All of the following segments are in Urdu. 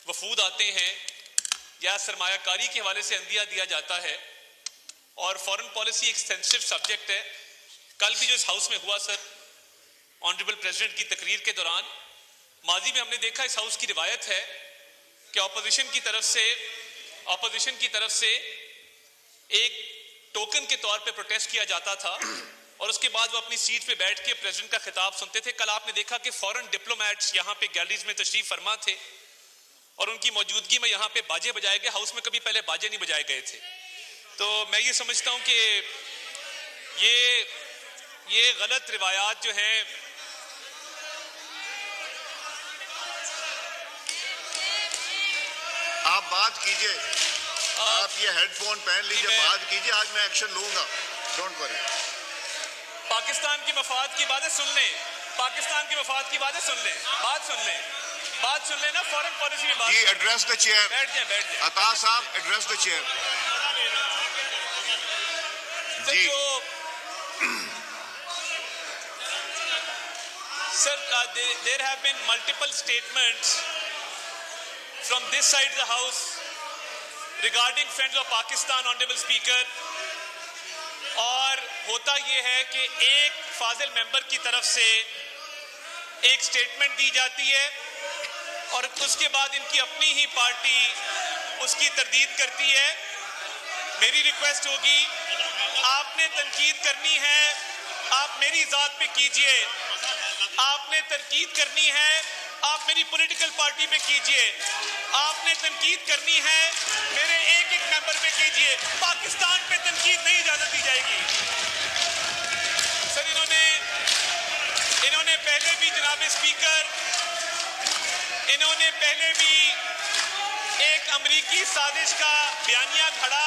وفود آتے ہیں یا سرمایہ کاری کے حوالے سے عندیہ دیا جاتا ہے، اور فارن پالیسی ایک سینسٹیو سبجیکٹ ہے. کل بھی جو اس ہاؤس میں ہوا سر، آنریبل پریزیڈنٹ کی تقریر کے دوران، ماضی میں ہم نے دیکھا اس ہاؤس کی روایت ہے کہ اپوزیشن کی طرف سے ایک ٹوکن کے طور پہ پروٹیسٹ کیا جاتا تھا، اور اس کے بعد وہ اپنی سیٹ پہ بیٹھ کے پریزیڈنٹ کا خطاب سنتے تھے. کل آپ نے دیکھا کہ فورن ڈپلومیٹس یہاں پہ گیلریز میں تشریف فرما تھے، اور ان کی موجودگی میں یہاں پہ باجے بجائے گئے. ہاؤس میں کبھی پہلے باجے نہیں بجائے گئے تھے. تو میں یہ سمجھتا ہوں کہ یہ غلط روایات جو ہیں، آپ بات کیجئے، آپ یہ ہیڈ فون پہن لیجئے، بات کیجئے. آج میں ایکشن لوں گا، ڈونٹ وری. پاکستان کی مفاد کی باتیں سن لیں، بات سن لیں نا. فورن پالیسی میں بات جی ایڈریس دا چیئر. بیٹھ جائیں. Ata sahib address the chair. جی Sir, there have been multiple statements from this side of the House regarding Friends of Pakistan, Honorable Speaker. اور ہوتا یہ ہے کہ ایک فاضل ممبر کی طرف سے ایک سٹیٹمنٹ دی جاتی ہے، اور اس کے بعد ان کی اپنی ہی پارٹی اس کی تردید کرتی ہے. میری ریکویسٹ ہوگی، آپ نے تنقید کرنی ہے آپ میری ذات پہ کیجئے، آپ نے تنقید کرنی ہے آپ میری پولیٹیکل پارٹی پہ کیجئے، آپ نے تنقید کرنی ہے میرے ایک ممبر پہ کیجئے. پاکستان پہ تنقید نہیں اجازت دی جائے گی. سر انہوں نے پہلے بھی جناب اسپیکر، انہوں نے پہلے بھی ایک امریکی سازش کا بیانیہ کھڑا،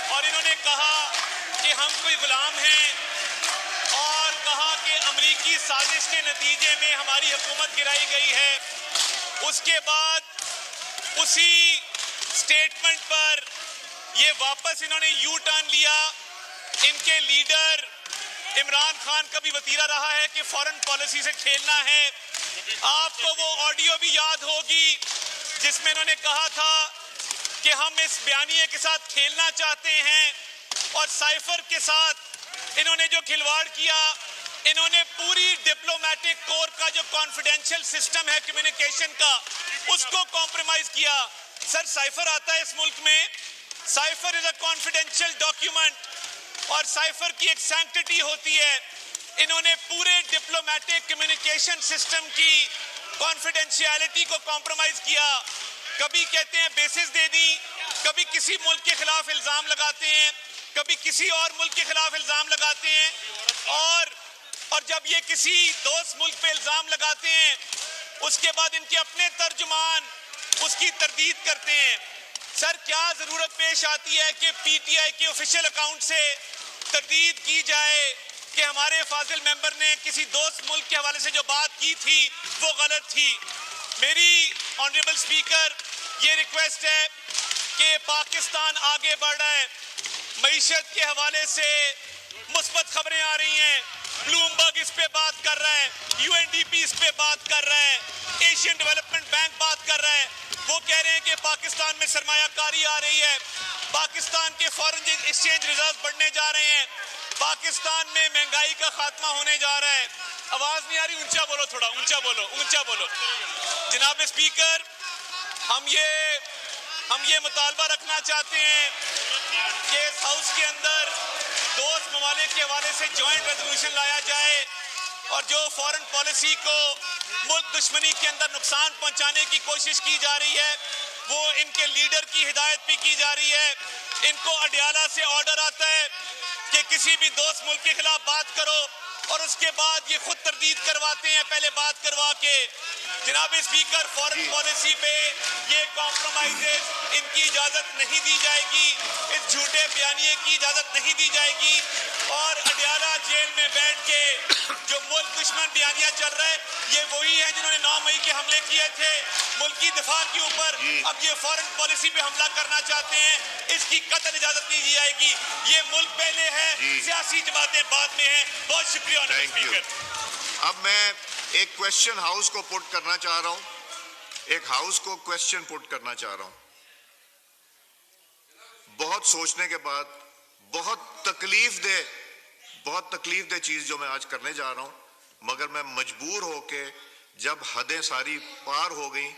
اور انہوں نے کہا کہ ہم کوئی غلام ہیں، اور کہا کہ امریکی سازش کے نتیجے میں ہماری حکومت گرائی گئی ہے. اس کے بعد اسی سٹیٹمنٹ پر یہ واپس انہوں نے یو ٹرن لیا. ان کے لیڈر عمران خان کا بھی وتیرہ رہا ہے کہ فارن پالیسی سے کھیلنا ہے. آپ کو وہ آڈیو بھی یاد ہوگی جس میں انہوں نے کہا تھا کہ ہم اس بیانیے کے ساتھ کھیلنا چاہتے ہیں، اور سائفر کے ساتھ انہوں نے جو کھلواڑ کیا، انہوں نے پوری ڈپلومیٹک کور کا جو کانفیڈینشیل سسٹم ہے کمیونیکیشن کا، اس کو کمپرومائز کیا. سر سائفر آتا ہے اس ملک میں، سائفر از اے کانفیڈینشیل ڈاکیومنٹ، اور سائفر کی ایک سینکٹیٹی ہوتی ہے. انہوں نے پورے ڈپلومیٹک کمیونیکیشن سسٹم کی کانفیڈینشیلٹی کو کمپرومائز کیا. کبھی کہتے ہیں بیسز دے دی، کبھی کسی ملک کے خلاف الزام لگاتے ہیں، کبھی کسی اور ملک کے خلاف الزام لگاتے ہیں، اور جب یہ کسی دوست ملک پہ الزام لگاتے ہیں، اس کے بعد ان کے اپنے ترجمان اس کی تردید کرتے ہیں. سر کیا ضرورت پیش آتی ہے کہ پی ٹی آئی کے آفیشیل اکاؤنٹ سے تردید کی جائے کہ ہمارے فاضل ممبر نے کسی دوست ملک کے حوالے سے جو بات کی تھی وہ غلط تھی. میری آنریبل اسپیکر یہ ریکویسٹ ہے کہ پاکستان آگے بڑھ رہا ہے، معیشت کے حوالے سے مثبت خبریں آ رہی ہیں. بلومبرگ اس پہ بات کر رہا ہے، یو این ڈی پی اس پہ بات کر رہا ہے، ایشین ڈیولپمنٹ بینک بات کر رہا ہے. وہ کہہ رہے ہیں کہ پاکستان میں سرمایہ کاری آ رہی ہے، پاکستان کے فارن ایکسچینج ریزرو بڑھنے جا رہے ہیں، پاکستان میں مہنگائی کا خاتمہ ہونے جا رہا ہے. آواز نہیں آ رہی، اونچا بولو، تھوڑا اونچا بولو. جناب اسپیکر، ہم یہ مطالبہ رکھنا چاہتے ہیں کہ اس ہاؤس کے اندر دوست ممالک کے حوالے سے جوائنٹ ریزولوشن لایا جائے، اور جو فارن پالیسی کو ملک دشمنی کے اندر نقصان پہنچانے کی کوشش کی جا رہی ہے، وہ ان کے لیڈر کی ہدایت بھی کی جا رہی ہے. ان کو اڈیالہ سے آرڈر آتا ہے کہ کسی بھی دوست ملک کے خلاف بات کرو، اور اس کے بعد یہ خود تردید کرواتے ہیں پہلے بات کروا کے. جناب اسپیکر، فارن پالیسی پہ یہ کمپرومائزز ان کی اجازت نہیں دی جائے گی، اس جھوٹے بیانیے کی اجازت نہیں دی جائے گی. اور اڈیالہ جیل میں بیٹھ کے جو ملک دشمن بیانیہ چل رہا ہے، یہ وہی ہیں جنہوں نے 9 مئی کے حملے کیے تھے ملکی دفاع کے اوپر. اب یہ فارن پالیسی پہ حملہ کرنا چاہتے ہیں، اس کی قطعی اجازت نہیں دی جائے گی. یہ ملک پہلے ہے، سیاسی جماعتیں بعد میں ہیں. بہت شکریہ آنریبل اسپیکر. اب میں ایک کویشچن ہاؤس کو پٹ کرنا چاہ رہا ہوں. ایک ہاؤس کو کوشچن پٹ کرنا چاہ رہا ہوں. بہت سوچنے کے بعد بہت تکلیف دہ چیز جو میں آج کرنے جا رہا ہوں, مگر میں مجبور ہو کے جب حدیں ساری پار ہو گئیں